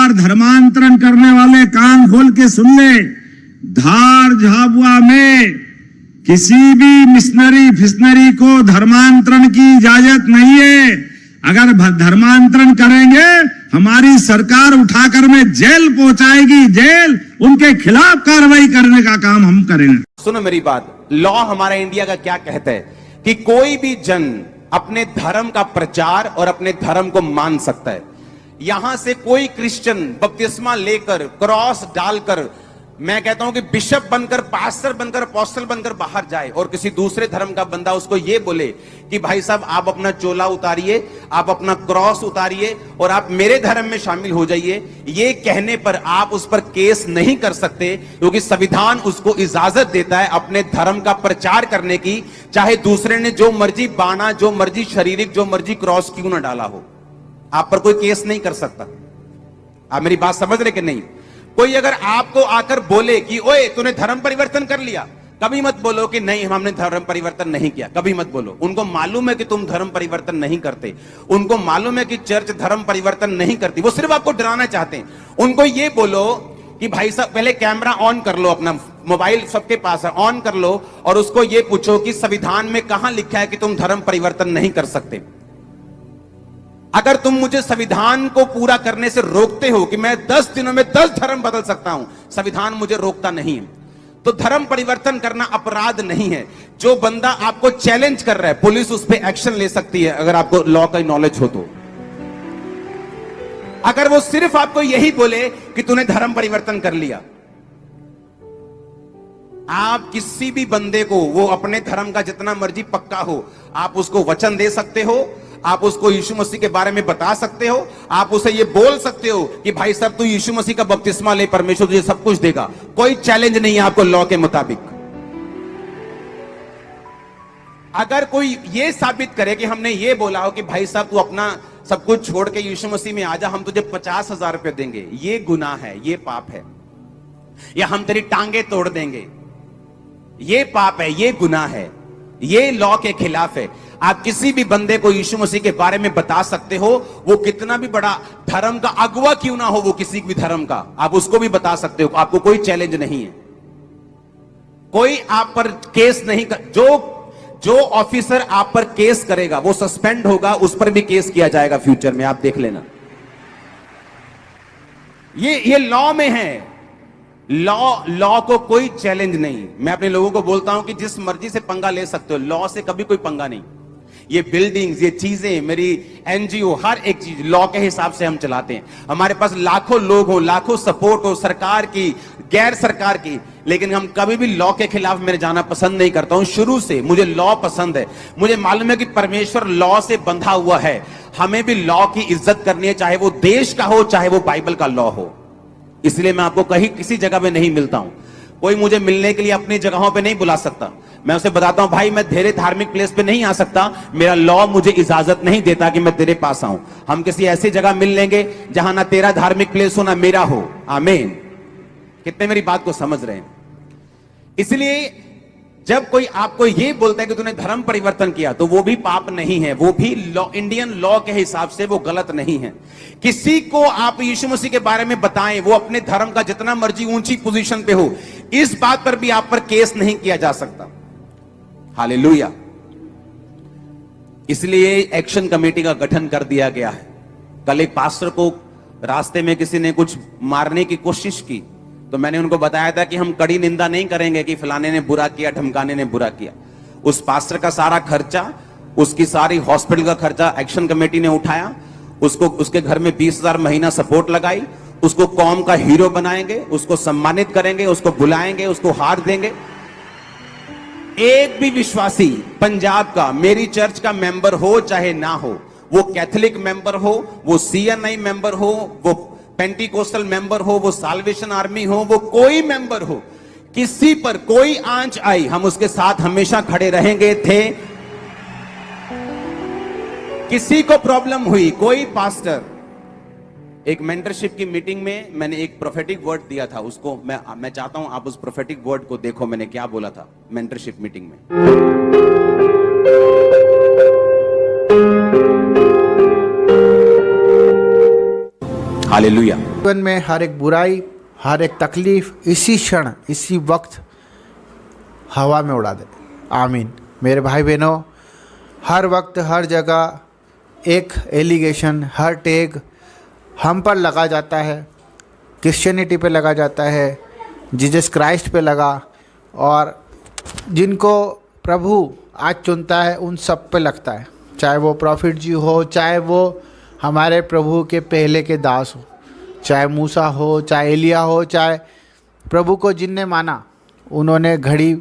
बार धर्मांतरण करने वाले कान खोल के सुन ले, धार झाबुआ में किसी भी मिशनरी फिशनरी को धर्मांतरण की इजाजत नहीं है। अगर धर्मांतरण करेंगे हमारी सरकार उठाकर में जेल पहुंचाएगी, जेल। उनके खिलाफ कार्रवाई करने का काम हम करेंगे। सुनो मेरी बात, लॉ हमारा इंडिया का क्या कहता है कि कोई भी जन अपने धर्म का प्रचार और अपने धर्म को मान सकता है। यहां से कोई क्रिश्चियन बपतिस्मा लेकर क्रॉस डालकर, मैं कहता हूं कि बिशप बनकर, पास्टर बनकर, अपोस्टल बनकर बाहर जाए और किसी दूसरे धर्म का बंदा उसको यह बोले कि भाई साहब आप अपना चोला उतारिए, आप अपना क्रॉस उतारिए और आप मेरे धर्म में शामिल हो जाइए, ये कहने पर आप उस पर केस नहीं कर सकते, क्योंकि संविधान उसको इजाजत देता है अपने धर्म का प्रचार करने की, चाहे दूसरे ने जो मर्जी बाना, जो मर्जी शारीरिक, जो मर्जी क्रॉस क्यों ना डाला हो, आप पर कोई केस नहीं कर सकता। आप मेरी बात समझ रहे कि नहीं? कोई अगर आपको आकर बोले कि ओए तूने धर्म परिवर्तन कर लिया, कभी मत बोलो कि नहीं हमने धर्म परिवर्तन नहीं किया, कभी मत बोलो। उनको मालूम है कि तुम धर्म परिवर्तन नहीं करते, उनको मालूम है कि चर्च धर्म परिवर्तन नहीं करती, वो सिर्फ आपको डराना चाहते हैं। उनको ये बोलो कि भाई साहब पहले कैमरा ऑन कर लो, अपना मोबाइल सबके पास है, ऑन कर लो और उसको ये पूछो कि संविधान में कहां लिखा है कि तुम धर्म परिवर्तन नहीं कर सकते। अगर तुम मुझे संविधान को पूरा करने से रोकते हो कि मैं 10 दिनों में 10 धर्म बदल सकता हूं, संविधान मुझे रोकता नहीं है, तो धर्म परिवर्तन करना अपराध नहीं है। जो बंदा आपको चैलेंज कर रहा है, पुलिस उस पर एक्शन ले सकती है अगर आपको लॉ का नॉलेज हो तो। अगर वो सिर्फ आपको यही बोले कि तूने धर्म परिवर्तन कर लिया, आप किसी भी बंदे को, वो अपने धर्म का जितना मर्जी पक्का हो, आप उसको वचन दे सकते हो, आप उसको यीशु मसीह के बारे में बता सकते हो, आप उसे ये बोल सकते हो कि भाई साहब तू यीशु मसीह का बपतिस्मा ले, परमेश्वर तुझे सब कुछ देगा। कोई चैलेंज नहीं है आपको लॉ के मुताबिक। अगर कोई ये साबित करे कि हमने ये बोला हो कि भाई साहब तू अपना सब कुछ छोड़ के यीशु मसीह में आ जा, हम तुझे 50,000 रुपए देंगे, ये गुनाह है, ये पाप है। या हम तेरी टांगे तोड़ देंगे, ये पाप है, ये गुनाह है, ये लॉ के खिलाफ है। आप किसी भी बंदे को यीशु मसीह के बारे में बता सकते हो, वो कितना भी बड़ा धर्म का अगुवा क्यों ना हो, वो किसी भी धर्म का, आप उसको भी बता सकते हो, आपको कोई चैलेंज नहीं है। कोई आप पर केस नहीं कर, जो ऑफिसर आप पर केस करेगा वो सस्पेंड होगा, उस पर भी केस किया जाएगा फ्यूचर में, आप देख लेना। ये लॉ में है। लॉ को कोई चैलेंज नहीं। मैं अपने लोगों को बोलता हूं कि जिस मर्जी से पंगा ले सकते हो, लॉ से कभी कोई पंगा नहीं। ये बिल्डिंग्स, ये चीजें, मेरी एनजीओ, हर एक चीज लॉ के हिसाब से हम चलाते हैं। हमारे पास लाखों लोग हो, लाखों सपोर्ट हो, सरकार की, गैर सरकार की, लेकिन हम कभी भी लॉ के खिलाफ मेरे जाना पसंद नहीं करता हूं। शुरू से मुझे लॉ पसंद है। मुझे मालूम है कि परमेश्वर लॉ से बंधा हुआ है। हमें भी लॉ की इज्जत करनी है, चाहे वो देश का हो, चाहे वो बाइबल का लॉ हो। इसलिए मैं आपको कहीं किसी जगह पे नहीं मिलता हूं। कोई मुझे मिलने के लिए अपनी जगहों पे नहीं बुला सकता। मैं उसे बताता हूं भाई मैं तेरे धार्मिक प्लेस पे नहीं आ सकता, मेरा लॉ मुझे इजाजत नहीं देता कि मैं तेरे पास आऊं। हम किसी ऐसी जगह मिल लेंगे जहां ना तेरा धार्मिक प्लेस हो ना मेरा हो। आमीन। कितने मेरी बात को समझ रहे हैं? इसलिए जब कोई आपको यह बोलता है कि तूने धर्म परिवर्तन किया, तो वो भी पाप नहीं है, वो भी लॉ, इंडियन लॉ के हिसाब से वो गलत नहीं है। किसी को आप यीशु मसीह के बारे में बताएं, वो अपने धर्म का जितना मर्जी ऊंची पोजीशन पे हो, इस बात पर भी आप पर केस नहीं किया जा सकता। हालेलुया। इसलिए एक्शन कमेटी का गठन कर दिया गया है। कल एक पास्टर को रास्ते में किसी ने कुछ मारने की कोशिश की, तो मैंने उनको बताया था कि हम कड़ी निंदा नहीं करेंगे कि फलाने ने बुरा किया, ढमकाने ने बुरा किया। उस पास्टर का सारा खर्चा, उसकी सारी हॉस्पिटल का खर्चा एक्शन कमेटी ने उठाया। उसको, उसके घर में 20,000 महीना सपोर्ट लगाई। उसको कौम का हीरो बनाएंगे, उसको सम्मानित करेंगे, उसको बुलाएंगे, उसको हार देंगे। एक भी विश्वासी पंजाब का, मेरी चर्च का मेंबर हो चाहे ना हो, वो कैथोलिक मेंबर हो, वो CNI मेंबर हो, वो पेंटिकोस्टल मेंबर हो, वो साल्वेशन आर्मी हो, वो कोई मेंबर हो, किसी पर कोई आंच आई, हम उसके साथ हमेशा खड़े रहेंगे थे। किसी को प्रॉब्लम हुई, कोई पास्टर, एक मेंटरशिप की मीटिंग में मैंने एक प्रोफेटिक वर्ड दिया था, उसको मैं चाहता हूं आप उस प्रोफेटिक वर्ड को देखो, मैंने क्या बोला था मेंटरशिप मीटिंग में। हालेलुया। जीवन में हर एक बुराई, हर एक तकलीफ इसी क्षण, इसी वक्त हवा में उड़ा दे। आमीन। मेरे भाई बहनों, हर वक्त हर जगह एक एलिगेशन, हर टैग हम पर लगा जाता है, क्रिश्चियनिटी पे लगा जाता है, जीसस क्राइस्ट पे लगा, और जिनको प्रभु आज चुनता है उन सब पे लगता है, चाहे वो प्रॉफिट जी हो, चाहे वो हमारे प्रभु के पहले के दास हो, चाहे मूसा हो, चाहे एलिया हो, चाहे प्रभु को जिनने माना उन्होंने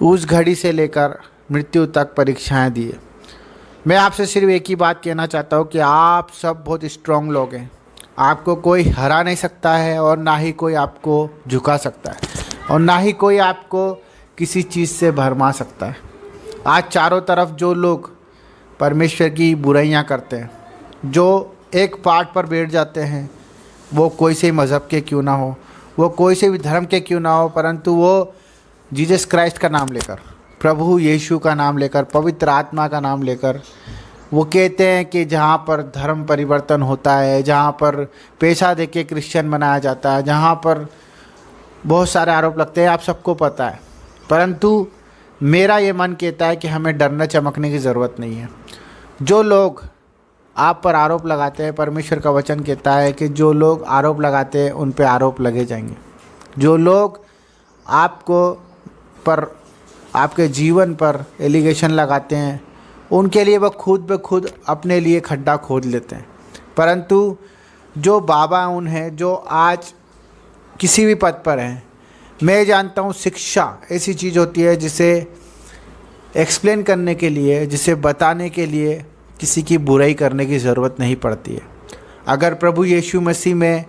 उस घड़ी से लेकर मृत्यु तक परीक्षाएं दी है। मैं आपसे सिर्फ एक ही बात कहना चाहता हूँ कि आप सब बहुत स्ट्रांग लोग हैं। आपको कोई हरा नहीं सकता है, और ना ही कोई आपको झुका सकता है, और ना ही कोई आपको किसी चीज़ से भरमा सकता है। आज चारों तरफ जो लोग परमेश्वर की बुराइयां करते हैं, जो एक पार्ट पर बैठ जाते हैं, वो कोई से मज़हब के क्यों ना हो, वो कोई से भी धर्म के क्यों ना हो, परंतु वो जीसस क्राइस्ट का नाम लेकर, प्रभु यीशु का नाम लेकर, पवित्र आत्मा का नाम लेकर वो कहते हैं कि जहाँ पर धर्म परिवर्तन होता है, जहाँ पर पैसा देके क्रिश्चियन बनाया जाता है, जहाँ पर बहुत सारे आरोप लगते हैं, आप सबको पता है। परंतु मेरा ये मन कहता है कि हमें डरने चमकने की ज़रूरत नहीं है। जो लोग आप पर आरोप लगाते हैं, परमेश्वर का वचन कहता है कि जो लोग आरोप लगाते हैं उन पे आरोप लगे जाएंगे। जो लोग आपके जीवन पर एलिगेशन लगाते हैं, उनके लिए वो खुद ब खुद अपने लिए खड्डा खोद लेते हैं। परंतु जो बाबा उन्हें, जो आज किसी भी पद पर हैं, मैं जानता हूँ शिक्षा ऐसी चीज़ होती है जिसे एक्सप्लेन करने के लिए, जिसे बताने के लिए किसी की बुराई करने की ज़रूरत नहीं पड़ती है। अगर प्रभु यीशु मसीह में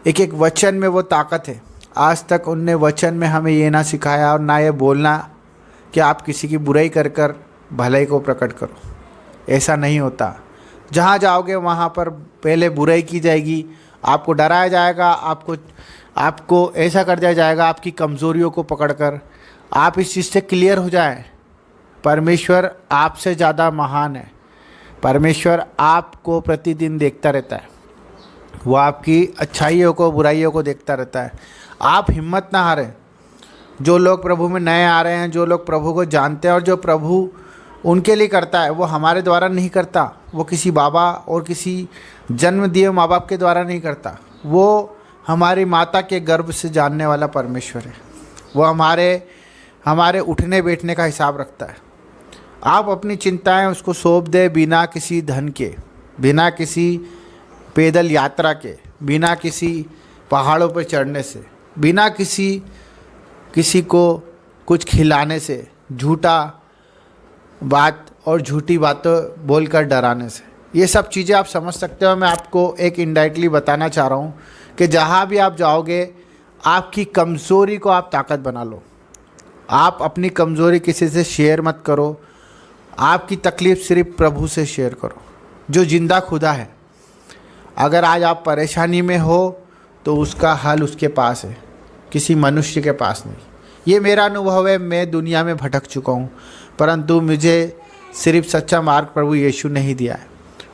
एक एक वचन में वो ताकत है, आज तक उनने वचन में हमें ये ना सिखाया और ना ये बोलना कि आप किसी की बुराई कर कर भलाई को प्रकट करो। ऐसा नहीं होता। जहाँ जाओगे वहाँ पर पहले बुराई की जाएगी, आपको डराया जाएगा, आपको ऐसा कर दिया जाएगा, आपकी कमज़ोरियों को पकड़कर। आप इस चीज़ से क्लियर हो जाएं, परमेश्वर आपसे ज़्यादा महान है। परमेश्वर आपको प्रतिदिन देखता रहता है, वो आपकी अच्छाइयों को, बुराइयों को देखता रहता है। आप हिम्मत ना हारें। जो लोग प्रभु में नए आ रहे हैं, जो लोग प्रभु को जानते हैं, और जो प्रभु उनके लिए करता है, वो हमारे द्वारा नहीं करता, वो किसी बाबा और किसी जन्म दिए माँ बाप के द्वारा नहीं करता। वो हमारी माता के गर्भ से जानने वाला परमेश्वर है। वो हमारे उठने बैठने का हिसाब रखता है। आप अपनी चिंताएं उसको सौंप दें, बिना किसी धन के, बिना किसी पैदल यात्रा के, बिना किसी पहाड़ों पर चढ़ने से, बिना किसी को कुछ खिलाने से, झूठा बात और झूठी बातें बोलकर डराने से। ये सब चीज़ें आप समझ सकते हो। मैं आपको एक इनडायरेक्टली बताना चाह रहा हूँ कि जहाँ भी आप जाओगे, आपकी कमज़ोरी को आप ताकत बना लो। आप अपनी कमज़ोरी किसी से शेयर मत करो। आपकी तकलीफ़ सिर्फ प्रभु से शेयर करो, जो जिंदा खुदा है। अगर आज आप परेशानी में हो तो उसका हल उसके पास है, किसी मनुष्य के पास नहीं। ये मेरा अनुभव है। मैं दुनिया में भटक चुका हूँ, परंतु मुझे सिर्फ सच्चा मार्ग प्रभु यीशु ने ही दिया है।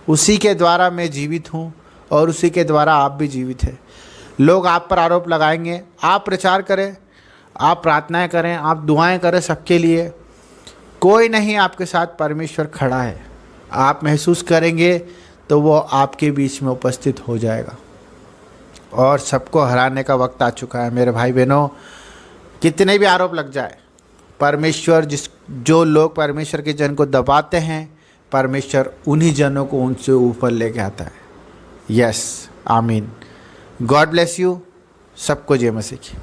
उसी के द्वारा मैं जीवित हूँ, और उसी के द्वारा आप भी जीवित हैं। लोग आप पर आरोप लगाएंगे, आप प्रचार करें, आप प्रार्थनाएं करें, आप दुआएं करें सबके लिए। कोई नहीं आपके साथ परमेश्वर खड़ा है। आप महसूस करेंगे तो वो आपके बीच में उपस्थित हो जाएगा, और सबको हराने का वक्त आ चुका है। मेरे भाई बहनों, कितने भी आरोप लग जाए, परमेश्वर जो लोग परमेश्वर के जन को दबाते हैं, परमेश्वर उन्हीं जनों को उनसे ऊपर लेके आता है। यस, आमीन। God bless you. सबको जय मसीह की।